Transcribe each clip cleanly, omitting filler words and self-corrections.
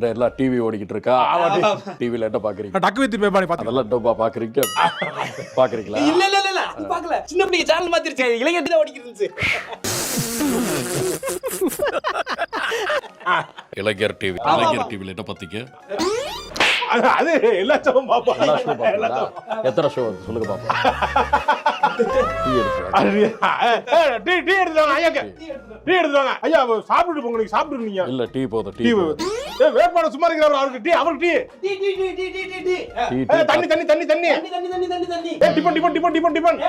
எல்லாம் டிவி ஓடிக்கிட்டு இருக்கா. டிவில என்ன பாக்குறீங்க? டக்கு வித் பேபாடி அதெல்லாம் டப்பா பாக்குறீங்க. பாக்குறீங்களா? இல்ல இல்ல இல்ல அது பார்க்கல. சின்ன பிள்ளைங்க சேனல் மாத்திருச்சு. இளைஞர் தான் ஓடிக்கிட்டு இருந்துச்சு. இளைஞர் டிவி. இளைஞர் டிவில என்ன பாத்தீங்க? அது எல்லா ஷோவும் பாப்பா. எல்லா ஷோ பாப்பீங்களா? எத்தனை ஷோ வருது சொல்லுங்க பாப்போம். டீ எடுத்துவாங்க ஐயா. டீ எடுத்துவாங்க ஐயா. சாப்பிட்டு போங்க. நீங்க சாப்பிட்டு நீங்க. இல்ல டீ போதும். டீ வேட்பாளர் சும்மா இருக்கிறவர் அவருக்கு டீ. அவருக்கு டீ. தண்ணி தண்ணி தண்ணி தண்ணி தண்ணி. டிபன்.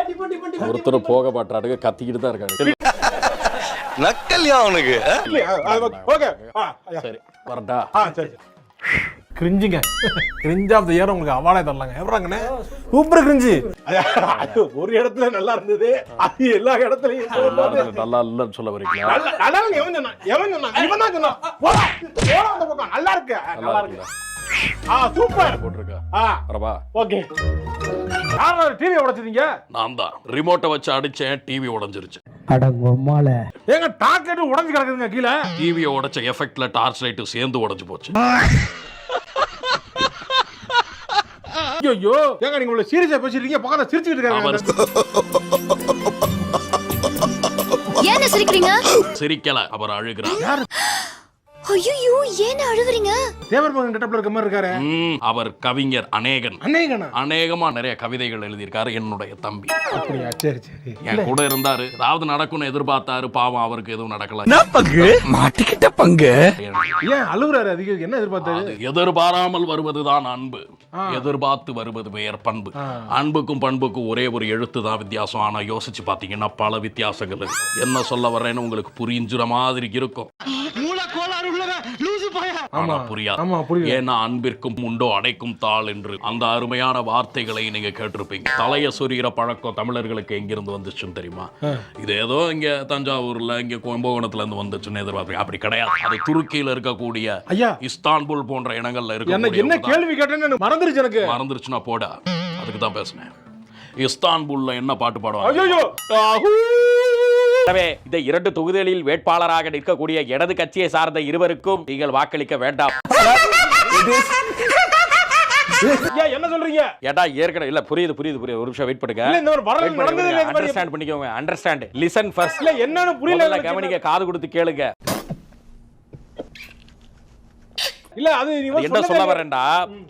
ஒருத்தர் போக மாட்டாருங்க. கத்திக்கிட்டு தான் இருக்காரு. நக்கல்யா அவனுக்கு. ஓகே சரி வரட்டா. சரி. கிரிஞ்சுங்க. கிரிஞ்ச் ஆஃப் தி இயர் உங்களுக்கு அவார்டே தரலாங்க. எப்பறாங்கண்ணே சூப்பர் கிரிஞ்சு. ஒரு இடத்துல நல்லா இருந்தது, அது எல்லா இடத்துலயும் நல்லா இல்லன்னு சொல்ல வரீங்களா? நல்லா இருக்கு. எவன் சொன்னா இவன் தான் சொன்னா. போடா அந்த பக்கம். நல்லா இருக்கு. சூப்பர் போட்டுருக்கா. வரவா? ஓகே. யாரா டிவி உடைச்சீங்க? நான் தான். ரிமோட்டை வச்சு அடிச்சேன், டிவி உடைஞ்சிருச்சு. அடங்கம்மால. ஏங்க டார்கெட் உடைஞ்சு கிடக்குதுங்க கீழ. டிவியை உடைச்ச எஃபெக்ட்ல டார்ச் லைட் சேர்ந்து உடைஞ்சு போச்சு. ஐயோ ஏங்க நீங்க இவ்வளவு சீரியஸா பேசிட்டீங்க. பக்கத்துல சிரிச்சிட்டு இருக்காங்க. ஏன் சிரிக்கிறீங்க? சிரிக்கல, அவர் அழுகிறார். ஐயோ ஏன் அழுகுறீங்க? தேவர் மகன் கெட்டப்ல இருக்க மாதிரி இருக்காரு. அவர் கவிஞர் அநேகனா. அநேகமா நிறைய கவிதைகள் எழுதியிருக்காரு. என்னுடைய தம்பி. அப்படியா? சரி சரி. என் கூட இருந்தாரு. ஏதாவது நடக்கும்னு எதிர்பார்த்தாரு. பாவம் அவருக்கு எதுவும் நடக்கல. மாட்டிக்கிட்ட பங்கு. ஏன் அழுகுறாரு? அதிகம் என்ன எதிர்பார்த்தாரு? எதிர்பாராமல் வருவதுதான் அன்பு. எதிர்பார்த்து வருவது பெயர் பண்பு. அன்புக்கும் பண்புக்கும் ஒரே ஒரு எழுத்து தான் வித்தியாசம். ஆனா யோசிச்சு பாத்தீங்கன்னா பல வித்தியாசங்கள் இருக்கு. என்ன சொல்ல வர்றேன்னு உங்களுக்கு புரிஞ்சுற மாதிரி இருக்கும். ஏன்னா அன்பிற்கும் உண்டோ அடைக்கும் தாள் என்று அந்த அருமையான வார்த்தைகளை நீங்க கேட்டிருப்பீங்க. தலைய சொரிகிற பழக்கம் தமிழர்களுக்கு எங்கிருந்து வந்துச்சுன்னு தெரியுமா? இது ஏதோ இங்க தஞ்சாவூர்ல இங்க கும்பகோணத்துல இருந்து வந்துச்சுன்னு எதிர்பார்ப்பீங்க. அப்படி கிடையாது. அது துருக்கியில இருக்கக்கூடிய இஸ்தான்புல் போன்ற இடங்கள்ல இருக்கு. என்ன கேள்வி கேட்டேன்னு மறந்துருச்சு எனக்கு. மறந்துருச்சுன்னா போடா, அதுக்கு தான் பேசுனேன். இஸ்தான்புல்ல என்ன பாட்டு பாடுவாங்க? எனவே இந்த 2 தொகுதிகளில் வேட்பாளராக நிற்கக்கூடிய இடது கட்சியை சார்ந்த இருவருக்கும் நீங்கள் வாக்களிக்க வேண்டாம். என்ன சொல்றீங்க? ஏடா ஏற்கனவே இல்ல. புரியுது. ஒரு நிமிஷம் வெயிட் பண்ணுங்க. அண்டர்ஸ்டாண்ட் பண்ணிக்கோங்க. அண்டர்ஸ்டாண்ட். Listen first. இல்ல என்னன்னு புரியல. கவனிக்க, காது கொடுத்து கேளுங்க. இல்ல அது என்ன சொல்ல வரேன்டா,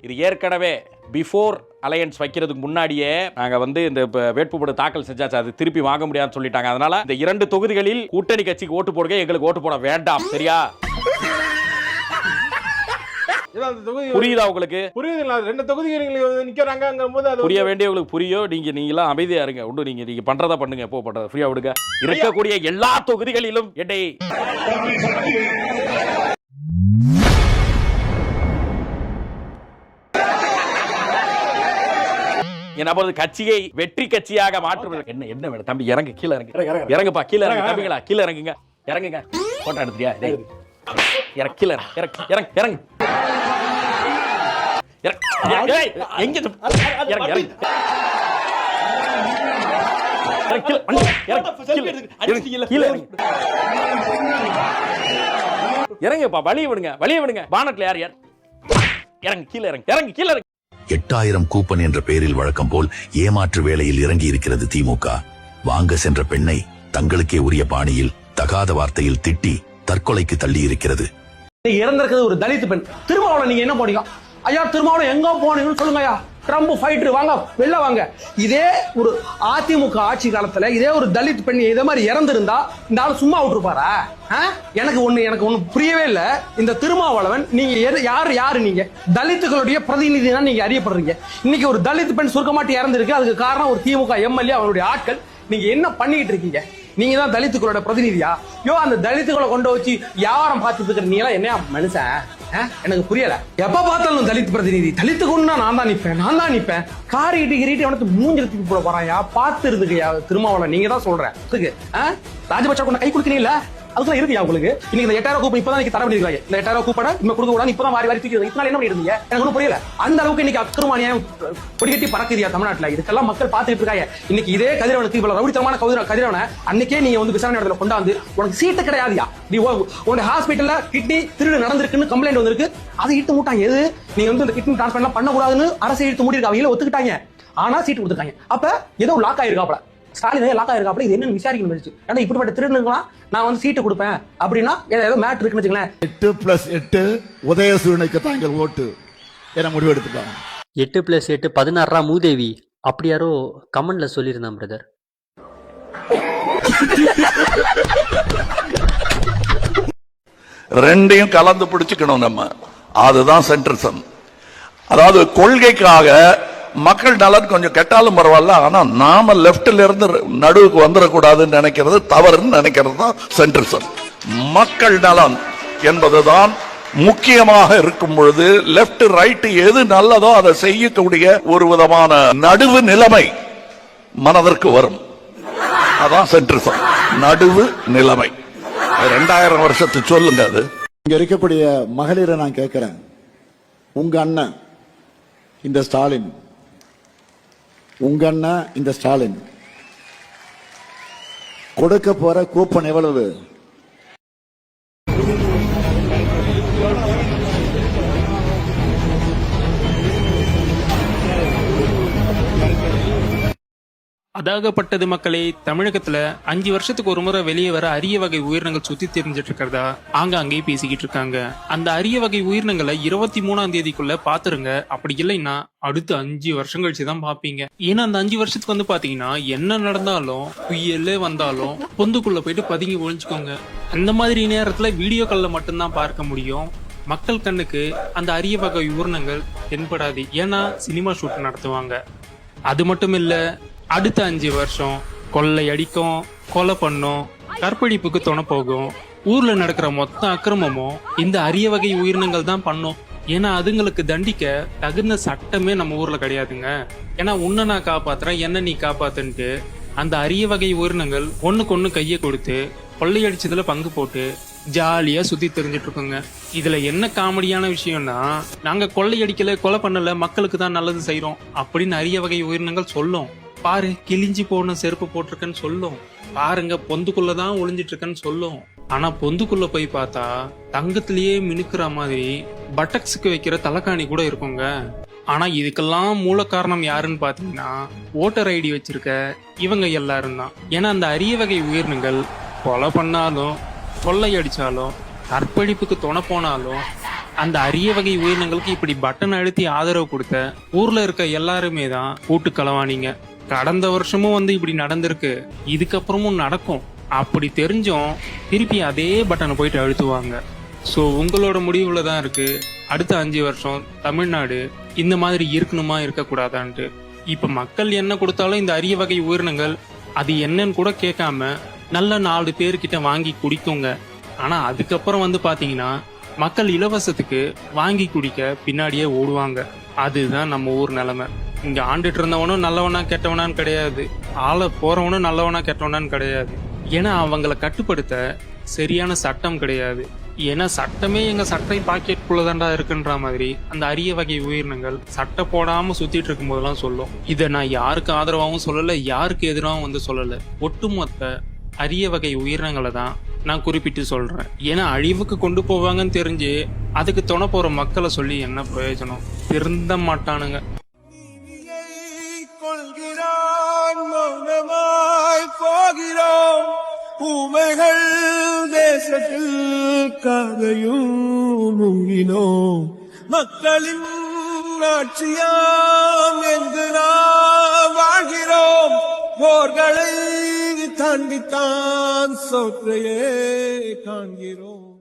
இது ஏற்கனவே பிஃபோர் அலையன்ஸ் வைக்கிறதுக்கு முன்னாடியே நாங்க வந்து இந்த வேட்புமனு தாக்கல் செஞ்சாச்சு. அது திருப்பி வாங்க முடியாதுன்னு சொல்லிட்டாங்க. அதனால இந்த 2 தொகுதிகளில் கூட்டணி கட்சிக்கு ஓட்டு போடுங்க, எங்களுக்கு ஓட்டு போட வேண்டாம். சரியா? புரியுதா உங்களுக்கு? புரியுதுங்களா? 2 தொகுதிகள் நிக்கறாங்கங்கும்போது அது புரிய வேண்டியவங்களுக்கு புரியும். நீங்க அமைதியா இருங்க. ஒண்ணு நீங்க பண்றதா பண்ணுங்க. எப்போ பண்றத ஃப்ரீயா விடுங்க. இருக்கக்கூடிய எல்லா தொகுதிகளிலும் என்னை நமது கட்சியை வெற்றி கட்சியாக மாற்றுவது. என்ன வேணும் தம்பி? இறங்கு, கீழே இறங்குப்பா. கீழே இறங்கு தம்பிங்களா. கீழே இறங்குங்க. போட்டோ எடுத்துறியா? கீழே இறங்கு. இறங்குப்பா. வழிய விடுங்க. பானட்ல யார்? இறங்கு. கீழே இறங்கு. 8000 கூப்பன் என்ற பெயரில் வழக்கம் போல் ஏமாற்று வேளையில் இறங்கி இருக்கிறது திமுக. வாங்க சென்ற பெண்ணை தங்களுக்கே உரிய பாணியில் தகாத வார்த்தையில் திட்டி தற்கொலைக்கு தள்ளி இருக்கிறது. இறந்திருக்கிறது ஒரு தலித் பெண். திருமாவளவன் நீங்க என்ன போனீங்க ஐயா? திருமாவளவன் எங்க போனீங்கன்னு சொல்லுங்க ஐயா. ட்ரம்ப் ஃபைட்டர் வாங்க, வெளில வாங்க. இதே ஒரு அதிமுக ஆட்சி காலத்துல இதே ஒரு தலித் பெண் இதே மாதிரி இறந்திருந்தா இந்த ஆள் சும்மா விட்டுருப்பாரா? எனக்கு ஒண்ணு புரியவே இல்ல. இந்த திருமாவளவன் நீங்க யாரு? நீங்க தலித்துகளுடைய பிரதிநிதி தான் நீங்க அறியப்படுறீங்க. இன்னைக்கு ஒரு தலித் பெண் சுருக்கமாட்டி இறந்திருக்கு. அதுக்கு காரணம் ஒரு திமுக எம்எல்ஏ, அவனுடைய ஆட்கள். நீங்க என்ன பண்ணிட்டு இருக்கீங்க? நீங்க தான் தலித்துகளோட பிரதிநிதியா? அந்த தலித்துகளை கொண்டு வச்சு வியாபாரம் பார்த்துட்டு இருக்கிற நீங்களா என்ன மனுஷன்? எனக்கு புரியல. எப்ப பார்த்தாலும் தலித் பிரதிநிதி, தலித்துக்குன்னா நான் தான் நிப்பேன். காரி கிரீட்டி அவனுக்கு மூஞ்சிரத்துக்கு போட போறாயா? பார்த்து இருந்துக்கையா திருமாவளவன். நீங்க தான் சொல்றேன். ராஜபக்ச கொண்ட கை கொடுத்தீங்களா? அதுக்குலாம் இருக்குயா உங்களுக்கு. இன்னைக்கு இந்த 8000 கூப்பன் இப்பதான் தர பண்ணிருக்காங்க. இந்த 8000 கூப்பனை இன்னும் கொடுக்க கூடாது, இப்பதான் வாரி வாரி தூக்கி இதனால என்ன பண்ணிட்டு இருந்தீங்க? எனக்கு ஒன்றும் புரியல. அந்த அளவுக்கு இன்னைக்கு அக்கிரமானியம் கொடிகட்டி பறக்குதியா தமிழ்நாட்டுல. இதுக்கெல்லாம் மக்கள் பார்த்துட்டு இருக்காங்க. இன்னைக்கு இதே கதிரவனுக்கு இவ்வளவு ரவுடித்தனமான கதிரவனை அன்னைக்கே நீங்க வந்து விசாரணை இடத்துல கொண்டாந்து உனக்கு சீட்டு கிடையாதுயா, நீ உங்க ஹாஸ்பிட்டல்ல கிட்னி திருடு நடந்திருக்குன்னு கம்ப்ளைண்ட் வந்திருக்கு, அதை இட்டு மூட்டாங்க. எது நீங்க வந்து இந்த கிட்னி டிரான்ஸ்பிளான்ட் பண்ணக்கூடாதுன்னு அரசு இழுத்து மூடிருக்காங்க, அவங்களே ஒத்துக்கிட்டாங்க. ஆனா சீட்டு கொடுத்துருக்காங்க. அப்ப ஏதோ லாக் ஆயிருக்காப்ல, ஸ்டாலின் லாக் ஆயிருக்காப்ல. இது என்ன விசாரிக்கணும்? ஏன்னா இப்படிப்பட்ட திருடுங்களா நான் வந்து சீட்டு கொடுப்பேன் அப்படின்னா ஏதோ மேட் இருக்குன்னு வச்சுங்களேன். 8+8 உதயசூரனுக்கு தாங்கள் ஓட்டு என முடிவு எடுத்துட்டாங்க. 8+8 16 மூதேவி அப்படி யாரோ கமெண்ட்ல சொல்லியிருந்தான் பிரதர். ரெண்டையும் கலந்து பிடிச்சுக்கணும் நம்ம. அதுதான் சென்ட்ரிசம். அதாவது கொள்கைக்காக மக்கள் நலன் கொஞ்சம் கெட்டாலும் பரவாயில்ல, ஆனா நாம லெப்ட்ல இருந்து நடுவுக்கு வந்துடக்கூடாதுன்னு நினைக்கிறது தவறுன்னு நினைக்கிறது தான் சென்ட்ரிசம். மக்கள் நலன் என்பதுதான் முக்கியமாக இருக்கும் பொழுது லெப்ட் ரைட் எது நல்லதோ அதை செய்யக்கூடிய ஒரு விதமான நடுவு நிலைமை மனதிற்கு வரும். அதான் சென்ட்ரிசம், நடுவு நிலைமை. 2000 வருஷத்து சொல்லுங்க. அது இங்க இருக்கக்கூடிய மகளிரை நான் கேட்கிறேன், உங்க அண்ணன் இந்த ஸ்டாலின், உங்க அண்ணன் இந்த ஸ்டாலின் கொடுக்க போற கூப்பன் எவ்வளவு? அதாகப்பட்டது மக்களே, தமிழகத்துல 5 வருஷத்துக்கு ஒரு முறை வெளியே வர அரிய வகை உயிரினங்கள் சுத்தி தெரிஞ்சிட்டு இருக்கிறதா ஆங்காங்கே பேசிக்கிட்டு இருக்காங்க. அந்த அரிய வகை உயிரினங்களை 23ஆம் தேதிக்குள்ள பாத்துருங்க. அப்படி இல்லைன்னா அடுத்து 5 வருஷம் கழிச்சுதான் பாப்பீங்க. ஏன்னா அந்த 5 வருஷத்துக்கு வந்து பாத்தீங்கன்னா என்ன நடந்தாலும் புயலே வந்தாலும் பொந்துக்குள்ள போயிட்டு பதுங்கி ஒழிஞ்சுக்கோங்க. அந்த மாதிரி நேரத்துல வீடியோ கால்ல மட்டும்தான் பார்க்க முடியும். மக்கள் கண்ணுக்கு அந்த அரிய வகை உயிரினங்கள் தென்படாது. ஏன்னா சினிமா ஷூட் நடத்துவாங்க. அது மட்டும் இல்ல, அடுத்த 5 வருஷம் கொள்ளை அடிக்கும், கொலை பண்ணும், கற்பழிப்புக்கு துணை போகும். ஊர்ல நடக்கிற மொத்த அக்கிரமமும் இந்த அரிய வகை உயிரினங்கள் தான் பண்ணும். ஏன்னா அதுங்களுக்கு தண்டிக்க தகுந்த சட்டமே நம்ம ஊர்ல கிடையாதுங்க. ஏன்னா உன்னை நான் காப்பாத்துறேன், என்ன நீ காப்பாத்துன்ட்டு அந்த அரிய வகை உயிரினங்கள் ஒண்ணுக்கு ஒண்ணு கையை கொடுத்து கொள்ளையடிச்சதுல பங்கு போட்டு ஜாலியா சுத்தி தெரிஞ்சிட்டு இருக்கோங்க. இதுல என்ன காமெடியான விஷயம்னா, நாங்க கொள்ளையடிக்கல, கொலை பண்ணல, மக்களுக்கு தான் நல்லது செய்யறோம் அப்படின்னு அரிய வகை உயிரினங்கள் சொல்லும். பாரு கிழிஞ்சி போன செருப்பு போட்டிருக்கேன்னு சொல்லும், பாருங்க பொந்துக்குள்ளதான் ஒளிஞ்சிட்டு இருக்கேன்னு சொல்லும். ஆனா பொந்துக்குள்ள போய் பார்த்தா தங்கத்திலேயே மினுக்குற மாதிரி பட்டக்ஸுக்கு வைக்கிற தலைக்காணி கூட இருக்குங்க. ஆனா இதுக்கெல்லாம் மூல காரணம் யாருன்னு பாத்தீங்கன்னா ஓட்டர் ஐடி வச்சிருக்க இவங்க எல்லாரும் தான். ஏன்னா அந்த அரிய வகை உயிரினங்கள் கொலை பண்ணாலும், கொள்ளை அடிச்சாலும், கற்பழிப்புக்கு துணை போனாலும் அந்த அரிய வகை உயிரினங்களுக்கு இப்படி பட்டன் அழுத்தி ஆதரவு கொடுத்த ஊர்ல இருக்க எல்லாருமே தான் கூட்டு களவாணிங்க. கடந்த வருஷமும் வந்து இப்படி நடந்திருக்கு, இதுக்கப்புறமும் நடக்கும். அப்படி தெரிஞ்சும் திருப்பி அதே பட்டனை போயிட்டு அழுத்துவாங்க. ஸோ உங்களோட முடிவுல தான் இருக்கு அடுத்த 5 வருஷம் தமிழ்நாடு இந்த மாதிரி இருக்கணுமா இருக்கக்கூடாதான்ட்டு. இப்ப மக்கள் என்ன கொடுத்தாலும் இந்த அரிய வகை உயிரினங்கள் அது என்னன்னு கூட கேட்காம நல்ல 4 பேர்கிட்ட வாங்கி குடிக்குங்க. ஆனா அதுக்கப்புறம் வந்து பாத்தீங்கன்னா மக்கள் இலவசத்துக்கு வாங்கி குடிக்க பின்னாடியே ஓடுவாங்க. அதுதான் நம்ம ஊர் நிலைமை. இங்க ஆண்டுட்டு இருந்தவனும் நல்லவனா கெட்டவனான்னு கிடையாது, ஆள போறவனும் நல்லவனா கெட்டவனான்னு கிடையாது. ஏன்னா அவங்கள கட்டுப்படுத்த சரியான சட்டம் கிடையாது. ஏன்னா சட்டமே எங்க சட்டை பாக்கெட்டுக்குள்ளதாண்டா இருக்குன்ற மாதிரி அந்த அரிய வகை உயிரினங்கள் சட்டை போடாம சுத்திட்டு இருக்கும் போதெல்லாம் சொல்லும். இதை நான் யாருக்கு ஆதரவாகவும் சொல்லல, யாருக்கு எதிராகவும் வந்து சொல்லல, ஒட்டுமொத்த அரிய வகை உயிரினங்களை தான் நான் குறிப்பிட்டு சொல்றேன். ஏன்னா அழிவுக்கு கொண்டு போவாங்கன்னு தெரிஞ்சு அதுக்கு துணை போற மக்களை சொல்லி என்ன பிரயோஜனம்? திருந்த மாட்டானுங்க. ஊமைகள் தேசத்தில் கதையும் முங்கினோம், மக்களின் ஆட்சியாம் எங்கு நாம் வாழ்கிறோம். போர்களை தாண்டித்தான் சோற்றையே காண்கிறோம்.